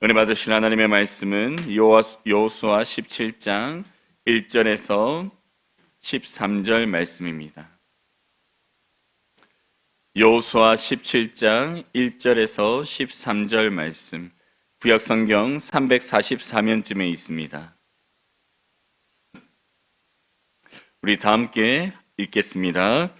은혜 받으실 하나님의 말씀은 여호수아 17장 1절에서 13절 말씀입니다. 여호수아 17장 1절에서 13절 말씀, 구약성경 344면쯤에 있습니다. 우리 다 함께 읽겠습니다.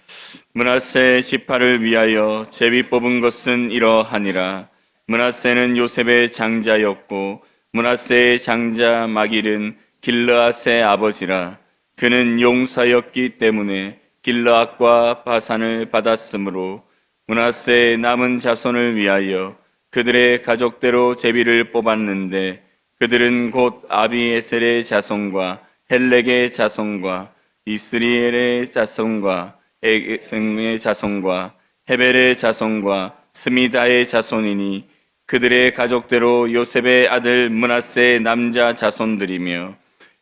므낫세 지파를 위하여 제비 뽑은 것은 이러하니라. 므낫세는 요셉의 장자였고 므낫세의 장자 마길은 길르앗의 아버지라. 그는 용사였기 때문에 길르앗과 바산을 받았으므로 므낫세의 남은 자손을 위하여 그들의 가족대로 제비를 뽑았는데 그들은 곧 아비에셀의 자손과 헬렉의 자손과 이스리엘의 자손과 에생의 자손과 헤벨의 자손과 스미다의 자손이니 그들의 가족대로 요셉의 아들 므낫세의 남자 자손들이며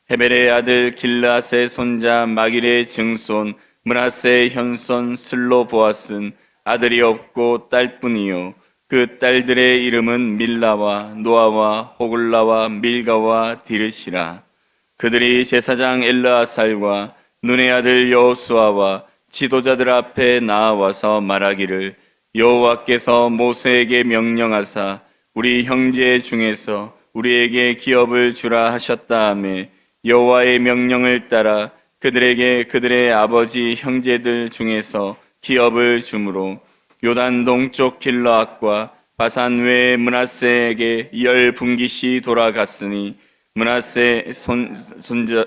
헤벨의 아들 길르앗의 손자 마길의 증손 므낫세의 현손 슬로보앗은 아들이 없고 딸뿐이요 그 딸들의 이름은 밀라와 노아와 호글라와 밀가와 디르시라. 그들이 제사장 엘르아살과 눈의 아들 여호수아와 지도자들 앞에 나와서 말하기를 여호와께서 모세에게 명령하사 우리 형제 중에서 우리에게 기업을 주라 하셨다 하매 여호와의 명령을 따라 그들에게 그들의 아버지 형제들 중에서 기업을 주므로 요단 동쪽 길르앗과 바산 외의 므낫세에게 10분기씩 돌아갔으니 므낫세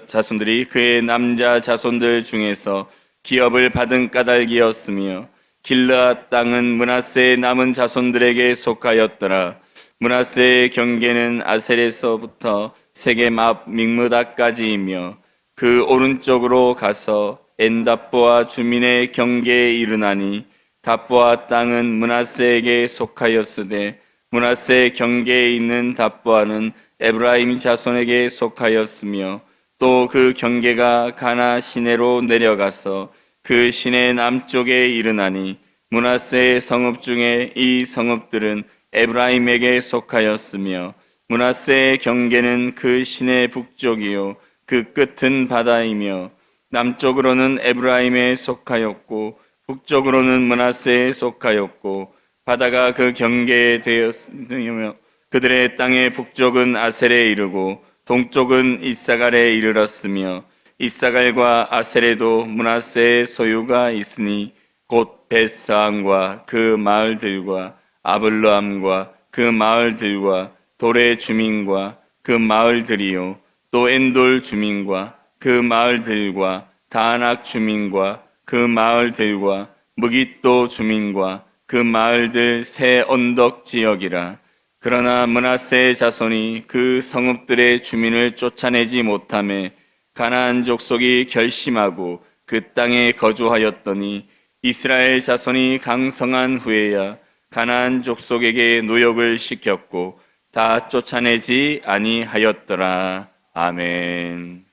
자손들이 그의 남자 자손들 중에서 기업을 받은 까닭이었으며 길르앗 땅은 므낫세의 남은 자손들에게 속하였더라. 므낫세의 경계는 아셀에서부터 세겜 앞 믹므다까지이며 그 오른쪽으로 가서 엔답보아 주민의 경계에 이르나니 답보아 땅은 므낫세에게 속하였으되 므낫세의 경계에 있는 답보아는 에브라임 자손에게 속하였으며 또 그 경계가 가나 시내로 내려가서 그 시내 남쪽에 이르나니 므낫세의 성읍 중에 이 성읍들은 에브라임에게 속하였으며 므낫세의 경계는 그 시내 북쪽이요 그 끝은 바다이며 남쪽으로는 에브라임에 속하였고 북쪽으로는 므낫세에 속하였고 바다가 그 경계에 되었으며 그들의 땅의 북쪽은 아셀에 이르고 동쪽은 이사갈에 이르렀으며 이사갈과 아셀에도 므낫세의 소유가 있으니 곧 벳사안과 그 마을들과 아블르함과 그 마을들과 돌의 주민과 그 마을들이요 또 엔돌 주민과 그 마을들과 다낙 주민과 그 마을들과 무깃도 주민과 그 마을들 새 언덕 지역이라. 그러나 므낫세의 자손이 그 성읍들의 주민을 쫓아내지 못하매 가나안 족속이 결심하고 그 땅에 거주하였더니 이스라엘 자손이 강성한 후에야 가나안 족속에게 노역을 시켰고 다 쫓아내지 아니하였더라. 아멘.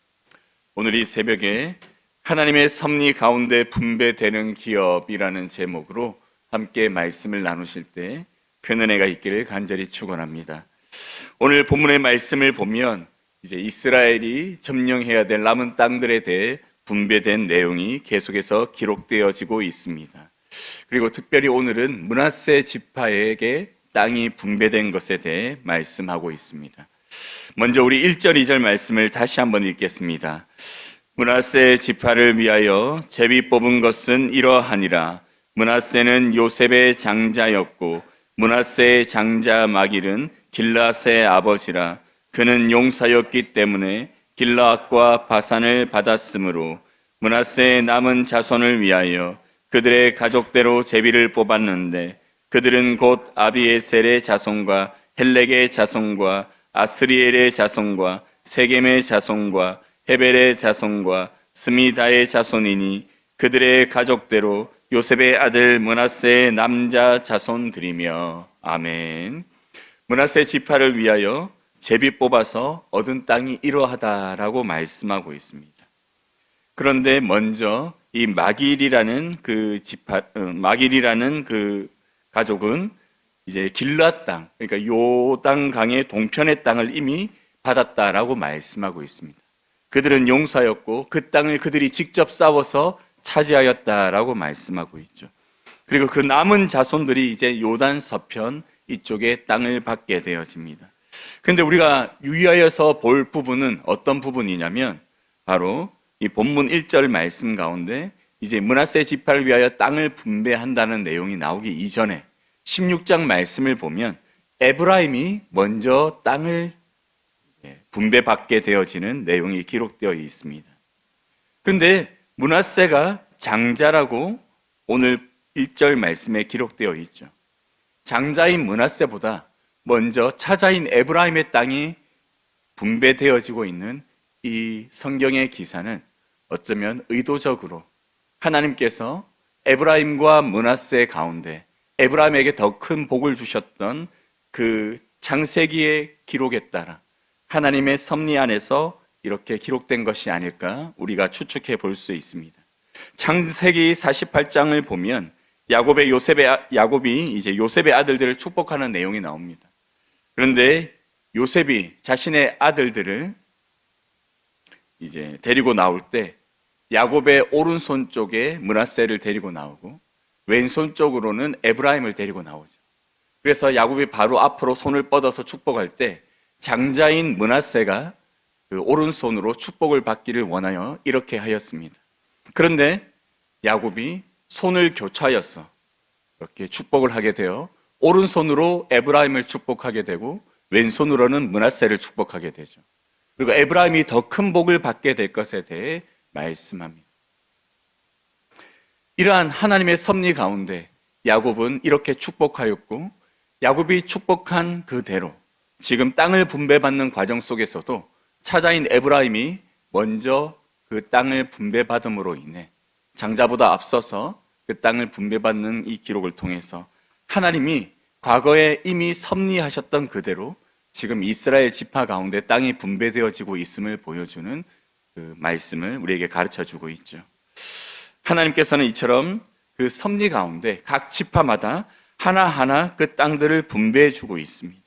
오늘 이 새벽에 하나님의 섭리 가운데 분배되는 기업이라는 제목으로 함께 말씀을 나누실 때 큰 은혜가 있기를 간절히 축원합니다. 오늘 본문의 말씀을 보면 이제 이스라엘이 점령해야 될 남은 땅들에 대해 분배된 내용이 계속해서 기록되어지고 있습니다. 그리고 특별히 오늘은 므낫세 지파에게 땅이 분배된 것에 대해 말씀하고 있습니다. 먼저 우리 1절, 2절 말씀을 다시 한번 읽겠습니다. 므낫세 지파를 위하여 제비 뽑은 것은 이러하니라. 므낫세는 요셉의 장자였고 므낫세의 장자 마길은 길르앗의 아버지라. 그는 용사였기 때문에 길르앗과 바산을 받았으므로 므낫세의 남은 자손을 위하여 그들의 가족대로 제비를 뽑았는데 그들은 곧 아비에셀의 자손과 헬렉의 자손과 아스리엘의 자손과 세겜의 자손과 헤벨의 자손과 스미다의 자손이니 그들의 가족대로 요셉의 아들 므낫세의 남자 자손들이며. 아멘. 므낫세 지파를 위하여 제비 뽑아서 얻은 땅이 이러하다라고 말씀하고 있습니다. 그런데 먼저 이 마길이라는 그 가족은 이제 길르앗 땅, 그러니까 요단 강의 동편의 땅을 이미 받았다라고 말씀하고 있습니다. 그들은 용사였고 그 땅을 그들이 직접 싸워서 차지하였다라고 말씀하고 있죠. 그리고 그 남은 자손들이 이제 요단 서편 이쪽에 땅을 받게 되어집니다. 그런데 우리가 유의하여서 볼 부분은 어떤 부분이냐면 바로 이 본문 1절 말씀 가운데 이제 므낫세 지파를 위하여 땅을 분배한다는 내용이 나오기 이전에 16장 말씀을 보면 에브라임이 먼저 땅을 분배받게 되어지는 내용이 기록되어 있습니다. 그런데 므낫세가 장자라고 오늘 1절 말씀에 기록되어 있죠. 장자인 므낫세보다 먼저 차자인 에브라임의 땅이 분배되어지고 있는 이 성경의 기사는 어쩌면 의도적으로 하나님께서 에브라임과 므낫세 가운데 에브라임에게 더 큰 복을 주셨던 그 창세기의 기록에 따라 하나님의 섭리 안에서 이렇게 기록된 것이 아닐까 우리가 추측해 볼 수 있습니다. 창세기 48장을 보면 야곱이 이제 요셉의 아들들을 축복하는 내용이 나옵니다. 그런데 요셉이 자신의 아들들을 이제 데리고 나올 때 야곱의 오른손 쪽에 므낫세를 데리고 나오고 왼손 쪽으로는 에브라임을 데리고 나오죠. 그래서 야곱이 바로 앞으로 손을 뻗어서 축복할 때 장자인 므낫세가 그 오른손으로 축복을 받기를 원하여 이렇게 하였습니다. 그런데 야곱이 손을 교차하여서 이렇게 축복을 하게 되어 오른손으로 에브라임을 축복하게 되고 왼손으로는 므낫세를 축복하게 되죠. 그리고 에브라임이 더 큰 복을 받게 될 것에 대해 말씀합니다. 이러한 하나님의 섭리 가운데 야곱은 이렇게 축복하였고 야곱이 축복한 그대로 지금 땅을 분배받는 과정 속에서도 차자인 에브라임이 먼저 그 땅을 분배받음으로 인해 장자보다 앞서서 그 땅을 분배받는 이 기록을 통해서 하나님이 과거에 이미 섭리하셨던 그대로 지금 이스라엘 지파 가운데 땅이 분배되어지고 있음을 보여주는 그 말씀을 우리에게 가르쳐주고 있죠. 하나님께서는 이처럼 그 섭리 가운데 각 지파마다 하나하나 그 땅들을 분배해주고 있습니다.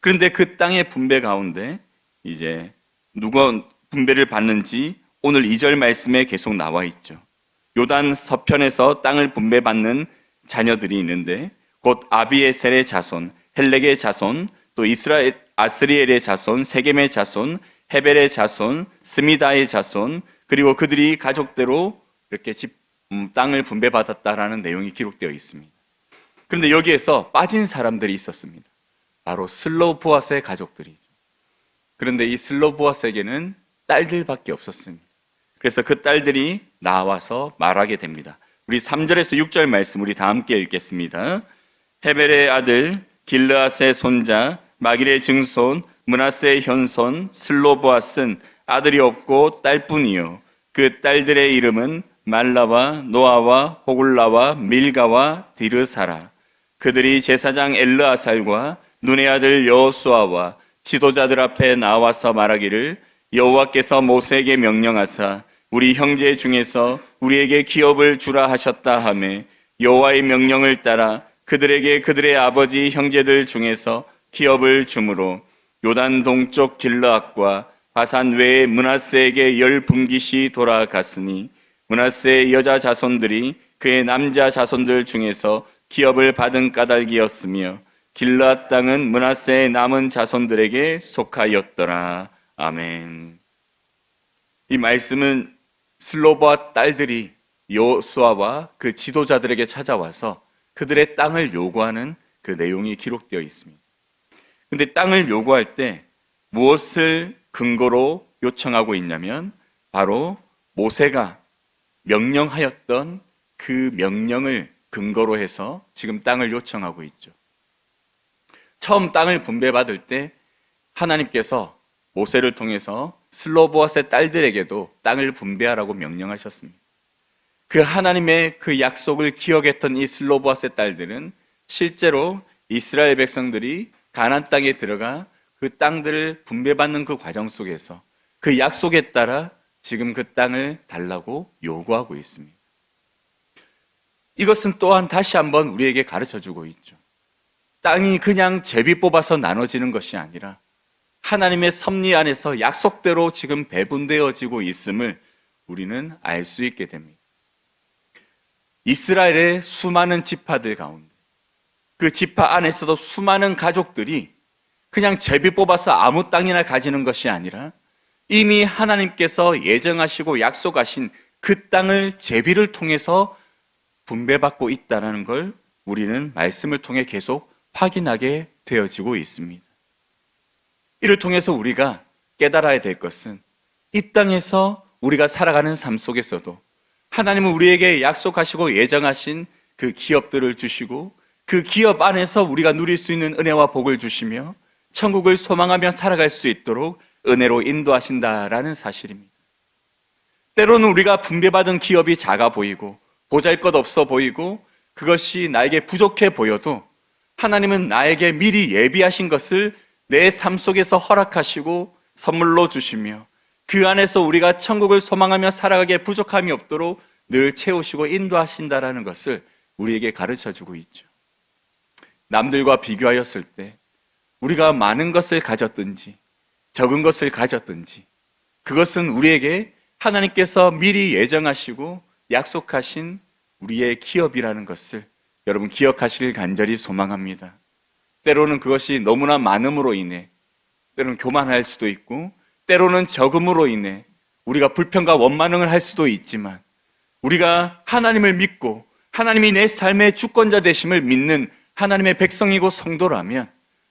그런데 그 땅의 분배 가운데 이제 누가 분배를 받는지 오늘 2절 말씀에 계속 나와 있죠. 요단 서편에서 땅을 분배받는 자녀들이 있는데 곧 아비에셀의 자손, 헬렉의 자손, 또 이스라엘 아스리엘의 자손, 세겜의 자손, 헤벨의 자손, 스미다의 자손, 그리고 그들이 가족대로 이렇게 땅을 분배받았다라는 내용이 기록되어 있습니다. 그런데 여기에서 빠진 사람들이 있었습니다. 바로 슬로보아스의 가족들이죠. 그런데 이 슬로보아스에게는 딸들밖에 없었습니다. 그래서 그 딸들이 나와서 말하게 됩니다. 우리 3절에서 6절 말씀 우리 다 함께 읽겠습니다. 헤벨의 아들 길르앗의 손자 마길의 증손 므낫세의 현손 슬로보아스는 아들이 없고 딸뿐이요 그 딸들의 이름은 말라와 노아와 호굴라와 밀가와 디르사라. 그들이 제사장 엘르아살과 눈의 아들 여호수아와 지도자들 앞에 나와서 말하기를 여호와께서 모세에게 명령하사 우리 형제 중에서 우리에게 기업을 주라 하셨다 하매 여호와의 명령을 따라 그들에게 그들의 아버지 형제들 중에서 기업을 주므로 요단 동쪽 길르앗과 바산 외의 므낫세에게 10분깃이 돌아갔으니 므낫세의 여자 자손들이 그의 남자 자손들 중에서 기업을 받은 까닭이었으며 길르앗 땅은 므낫세의 남은 자손들에게 속하였더라. 아멘. 이 말씀은 슬로보아 딸들이 여호수아와 그 지도자들에게 찾아와서 그들의 땅을 요구하는 그 내용이 기록되어 있습니다. 그런데 땅을 요구할 때 무엇을 근거로 요청하고 있냐면 바로 모세가 명령하였던 그 명령을 근거로 해서 지금 땅을 요청하고 있죠. 처음 땅을 분배받을 때 하나님께서 모세를 통해서 슬로보아스의 딸들에게도 땅을 분배하라고 명령하셨습니다. 그 하나님의 그 약속을 기억했던 이 슬로보아스의 딸들은 실제로 이스라엘 백성들이 가나안 땅에 들어가 그 땅들을 분배받는 그 과정 속에서 그 약속에 따라 지금 그 땅을 달라고 요구하고 있습니다. 이것은 또한 다시 한번 우리에게 가르쳐주고 있죠. 땅이 그냥 제비 뽑아서 나눠지는 것이 아니라 하나님의 섭리 안에서 약속대로 지금 배분되어지고 있음을 우리는 알 수 있게 됩니다. 이스라엘의 수많은 지파들 가운데 그 지파 안에서도 수많은 가족들이 그냥 제비 뽑아서 아무 땅이나 가지는 것이 아니라 이미 하나님께서 예정하시고 약속하신 그 땅을 제비를 통해서 분배받고 있다는 걸 우리는 말씀을 통해 계속 확인하게 되어지고 있습니다. 이를 통해서 우리가 깨달아야 될 것은 이 땅에서 우리가 살아가는 삶 속에서도 하나님은 우리에게 약속하시고 예정하신 그 기업들을 주시고 그 기업 안에서 우리가 누릴 수 있는 은혜와 복을 주시며 천국을 소망하며 살아갈 수 있도록 은혜로 인도하신다라는 사실입니다. 때로는 우리가 분배받은 기업이 작아 보이고 보잘것없어 보이고 그것이 나에게 부족해 보여도 하나님은 나에게 미리 예비하신 것을 내 삶 속에서 허락하시고 선물로 주시며 그 안에서 우리가 천국을 소망하며 살아가기에 부족함이 없도록 늘 채우시고 인도하신다라는 것을 우리에게 가르쳐주고 있죠. 남들과 비교하였을 때 우리가 많은 것을 가졌든지 적은 것을 가졌든지 그것은 우리에게 하나님께서 미리 예정하시고 약속하신 우리의 기업이라는 것을 여러분 기억하시길 간절히 소망합니다. 때로는 그것이 너무나 많음으로 인해 때로는 교만할 수도 있고 때로는 적음으로 인해 우리가 불평과 원망을 할 수도 있지만 우리가 하나님을 믿고 하나님이 내 삶의 주권자 되심을 믿는 하나님의 백성이고 성도라면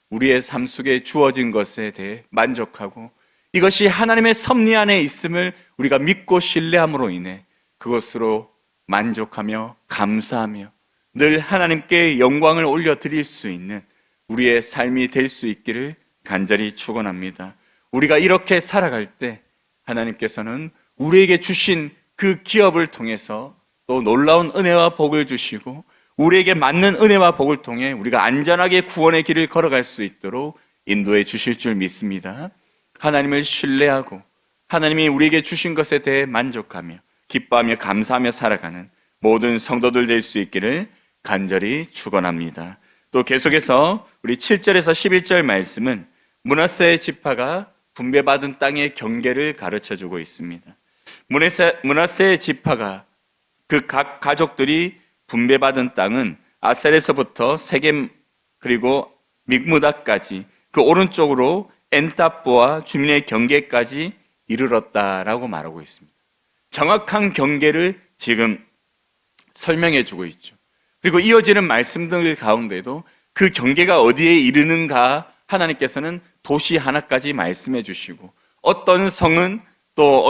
우리의 삶 속에 주어진 것에 대해 만족하고 이것이 하나님의 섭리 안에 있음을 우리가 믿고 신뢰함으로 인해 그것으로 만족하며 감사하며 늘 하나님께 영광을 올려드릴 수 있는 우리의 삶이 될 수 있기를 간절히 축원합니다. 우리가 이렇게 살아갈 때 하나님께서는 우리에게 주신 그 기업을 통해서 또 놀라운 은혜와 복을 주시고 우리에게 맞는 은혜와 복을 통해 우리가 안전하게 구원의 길을 걸어갈 수 있도록 인도해 주실 줄 믿습니다. 하나님을 신뢰하고 하나님이 우리에게 주신 것에 대해 만족하며 기뻐하며 감사하며 살아가는 모든 성도들 될 수 있기를 간절히 축원합니다. 또 계속해서 우리 7절에서 11절 말씀은 므낫세 지파가 분배받은 땅의 경계를 가르쳐주고 있습니다. 므낫세 지파가 그 각 가족들이 분배받은 땅은 아셀에서부터 세겜 그리고 믹무다까지 그 오른쪽으로 엔따프와 주민의 경계까지 이르렀다라고 말하고 있습니다. 정확한 경계를 지금 설명해 주고 있죠. 그리고 이어지는 말씀들 가운데도 그 경계가 어디에 이르는가 하나님께서는 도시 하나까지 말씀해 주시고 어떤 성은 또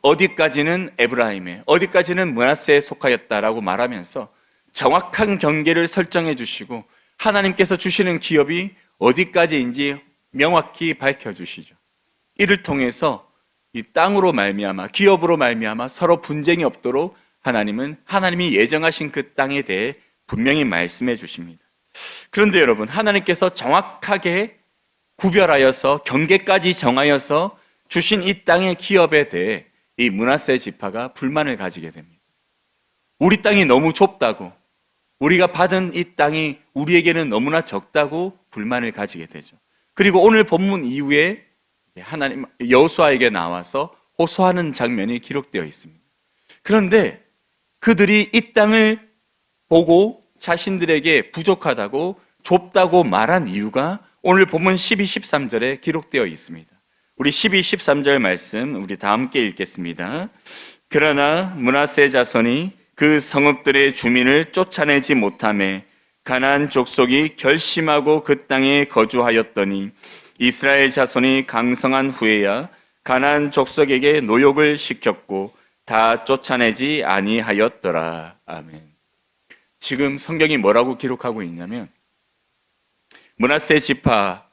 어디까지는 에브라임에 어디까지는 므낫세에 속하였다라고 말하면서 정확한 경계를 설정해 주시고 하나님께서 주시는 기업이 어디까지인지 명확히 밝혀주시죠. 이를 통해서 이 땅으로 말미암아 기업으로 말미암아 서로 분쟁이 없도록 하나님이 예정하신 그 땅에 대해 분명히 말씀해 주십니다. 그런데 여러분 하나님께서 정확하게 구별하여서 경계까지 정하여서 주신 이 땅의 기업에 대해 이 므낫세 지파가 불만을 가지게 됩니다. 우리 땅이 너무 좁다고 우리가 받은 이 땅이 우리에게는 너무나 적다고 불만을 가지게 되죠. 그리고 오늘 본문 이후에 하나님 여호수아에게 나와서 호소하는 장면이 기록되어 있습니다. 그런데 그들이 이 땅을 보고 자신들에게 부족하다고 좁다고 말한 이유가 오늘 본문 12, 13절에 기록되어 있습니다. 우리 12, 13절 말씀 우리 다 함께 읽겠습니다. 그러나 므낫세 자손이 그 성읍들의 주민을 쫓아내지 못하매 가나안 족속이 결심하고 그 땅에 거주하였더니 이스라엘 자손이 강성한 후에야 가나안 족속에게 노역을 시켰고 다 쫓아내지 아니하였더라. 아멘. 지금 성경이 뭐라고 기록하고 있냐면 므낫세 지파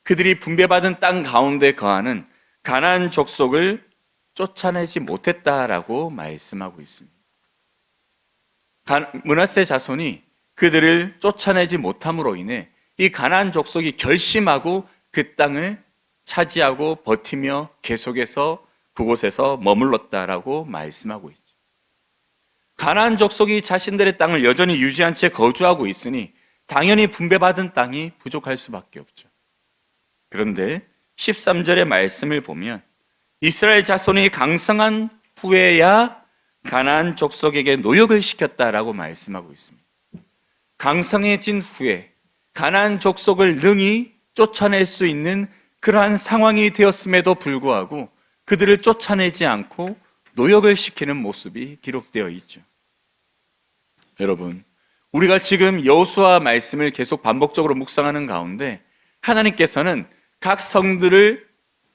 그들이 분배받은 땅 가운데 거하는 가나안 족속을 쫓아내지 못했다라고 말씀하고 있습니다. 므낫세 자손이 그들을 쫓아내지 못함으로 인해 이 가나안 족속이 결심하고 그 땅을 차지하고 버티며 계속해서 그곳에서 머물렀다라고 말씀하고 있죠. 가나안 족속이 자신들의 땅을 여전히 유지한 채 거주하고 있으니 당연히 분배받은 땅이 부족할 수밖에 없죠. 그런데 13절의 말씀을 보면 이스라엘 자손이 강성한 후에야 가나안 족속에게 노역을 시켰다라고 말씀하고 있습니다. 강성해진 후에 가나안 족속을 능히 쫓아낼 수 있는 그러한 상황이 되었음에도 불구하고 그들을 쫓아내지 않고 노역을 시키는 모습이 기록되어 있죠. 여러분, 우리가 지금 여호수아 말씀을 계속 반복적으로 묵상하는 가운데 하나님께서는 각 성들을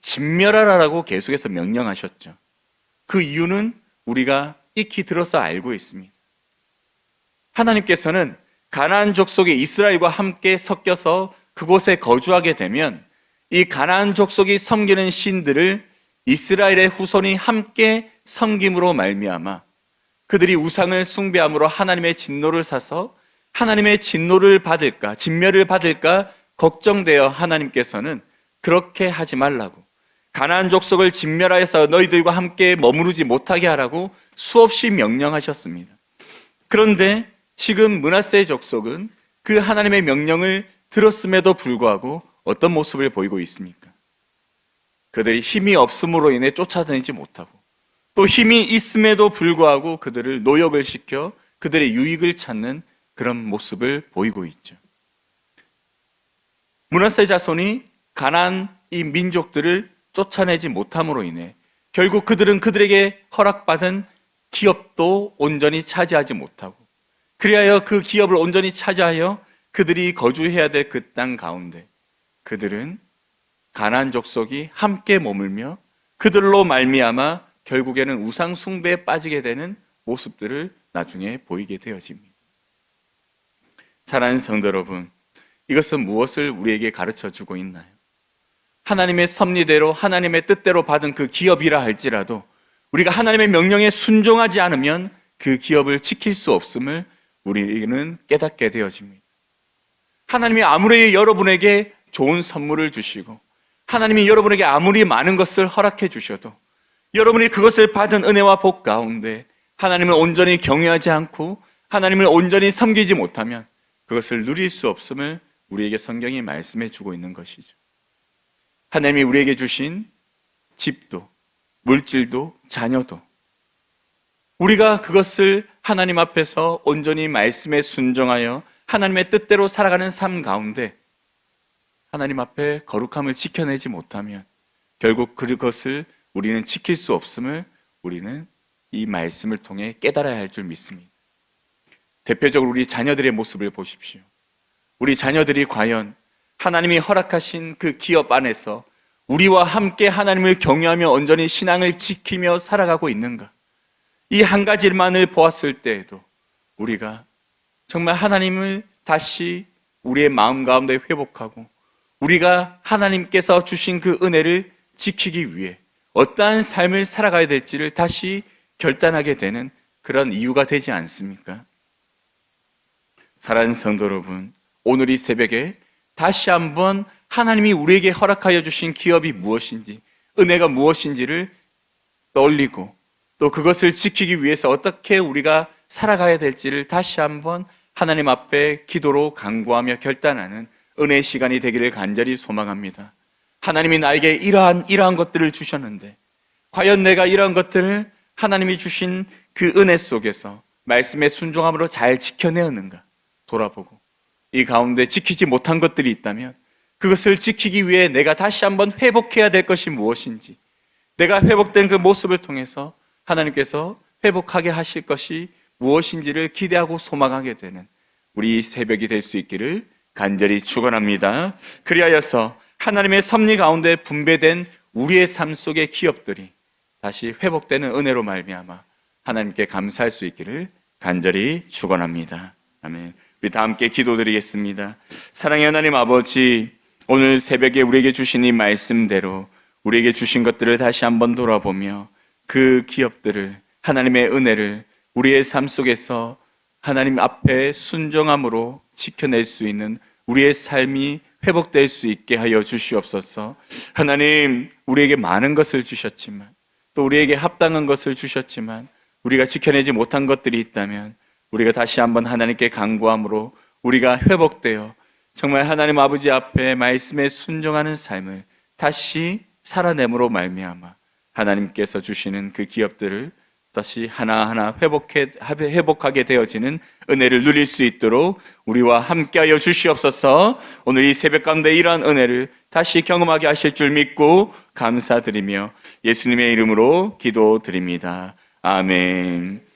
진멸하라라고 계속해서 명령하셨죠. 그 이유는 우리가 익히 들어서 알고 있습니다. 하나님께서는 가나안 족속이 이스라엘과 함께 섞여서 그곳에 거주하게 되면 이 가나안 족속이 섬기는 신들을 이스라엘의 후손이 함께 섬김으로 말미암아 그들이 우상을 숭배함으로 하나님의 진노를 사서 하나님의 진노를 받을까, 진멸을 받을까 걱정되어 하나님께서는 그렇게 하지 말라고, 가나안 족속을 진멸하여서 너희들과 함께 머무르지 못하게 하라고 수없이 명령하셨습니다. 그런데 지금 므낫세 족속은 그 하나님의 명령을 들었음에도 불구하고 어떤 모습을 보이고 있습니까? 그들이 힘이 없음으로 인해 쫓아다니지 못하고 또 힘이 있음에도 불구하고 그들을 노역을 시켜 그들의 유익을 찾는 그런 모습을 보이고 있죠. 므낫세 자손이 가나안 이 민족들을 쫓아내지 못함으로 인해 결국 그들은 그들에게 허락받은 기업도 온전히 차지하지 못하고, 그리하여 그 기업을 온전히 차지하여 그들이 거주해야 될 그 땅 가운데 그들은 가나안 족속이 함께 머물며 그들로 말미암아 결국에는 우상 숭배에 빠지게 되는 모습들을 나중에 보이게 되어집니다. 사랑하는 성도 여러분, 이것은 무엇을 우리에게 가르쳐 주고 있나요? 하나님의 섭리대로 하나님의 뜻대로 받은 그 기업이라 할지라도 우리가 하나님의 명령에 순종하지 않으면 그 기업을 지킬 수 없음을 우리는 깨닫게 되어집니다. 하나님이 아무리 여러분에게 좋은 선물을 주시고 하나님이 여러분에게 아무리 많은 것을 허락해 주셔도 여러분이 그것을 받은 은혜와 복 가운데 하나님을 온전히 경외하지 않고 하나님을 온전히 섬기지 못하면 그것을 누릴 수 없음을 우리에게 성경이 말씀해 주고 있는 것이죠. 하나님이 우리에게 주신 집도, 물질도, 자녀도 우리가 그것을 하나님 앞에서 온전히 말씀에 순종하여 하나님의 뜻대로 살아가는 삶 가운데 하나님 앞에 거룩함을 지켜내지 못하면 결국 그것을 우리는 지킬 수 없음을 우리는 이 말씀을 통해 깨달아야 할 줄 믿습니다. 대표적으로 우리 자녀들의 모습을 보십시오. 우리 자녀들이 과연 하나님이 허락하신 그 기업 안에서 우리와 함께 하나님을 경외하며 온전히 신앙을 지키며 살아가고 있는가? 이 한 가지만을 보았을 때에도 우리가 정말 하나님을 다시 우리의 마음 가운데 회복하고 우리가 하나님께서 주신 그 은혜를 지키기 위해 어떠한 삶을 살아가야 될지를 다시 결단하게 되는 그런 이유가 되지 않습니까? 사랑하는 성도 여러분, 오늘 이 새벽에 다시 한번 하나님이 우리에게 허락하여 주신 기업이 무엇인지, 은혜가 무엇인지를 떠올리고 또 그것을 지키기 위해서 어떻게 우리가 살아가야 될지를 다시 한번 하나님 앞에 기도로 간구하며 결단하는 은혜의 시간이 되기를 간절히 소망합니다. 하나님이 나에게 이러한 것들을 주셨는데 과연 내가 이러한 것들을 하나님이 주신 그 은혜 속에서 말씀의 순종함으로 잘 지켜내었는가 돌아보고 이 가운데 지키지 못한 것들이 있다면 그것을 지키기 위해 내가 다시 한번 회복해야 될 것이 무엇인지, 내가 회복된 그 모습을 통해서 하나님께서 회복하게 하실 것이 무엇인지를 기대하고 소망하게 되는 우리 새벽이 될 수 있기를 간절히 축원합니다. 그리하여서 하나님의 섭리 가운데 분배된 우리의 삶 속의 기업들이 다시 회복되는 은혜로 말미암아 하나님께 감사할 수 있기를 간절히 축원합니다. 아멘. 우리 다 함께 기도드리겠습니다. 사랑의 하나님 아버지, 오늘 새벽에 우리에게 주신 이 말씀대로 우리에게 주신 것들을 다시 한번 돌아보며 그 기업들을, 하나님의 은혜를 우리의 삶 속에서 하나님 앞에 순종함으로 지켜낼 수 있는 우리의 삶이 회복될 수 있게 하여 주시옵소서. 하나님, 우리에게 많은 것을 주셨지만 또 우리에게 합당한 것을 주셨지만 우리가 지켜내지 못한 것들이 있다면 우리가 다시 한번 하나님께 간구함으로 우리가 회복되어 정말 하나님 아버지 앞에 말씀에 순종하는 삶을 다시 살아냄으로 말미암아 하나님께서 주시는 그 기업들을 다시 하나하나 회복하게 되어지는 은혜를 누릴 수 있도록 우리와 함께하여 주시옵소서. 오늘 이 새벽 가운데 이러한 은혜를 다시 경험하게 하실 줄 믿고 감사드리며 예수님의 이름으로 기도드립니다. 아멘.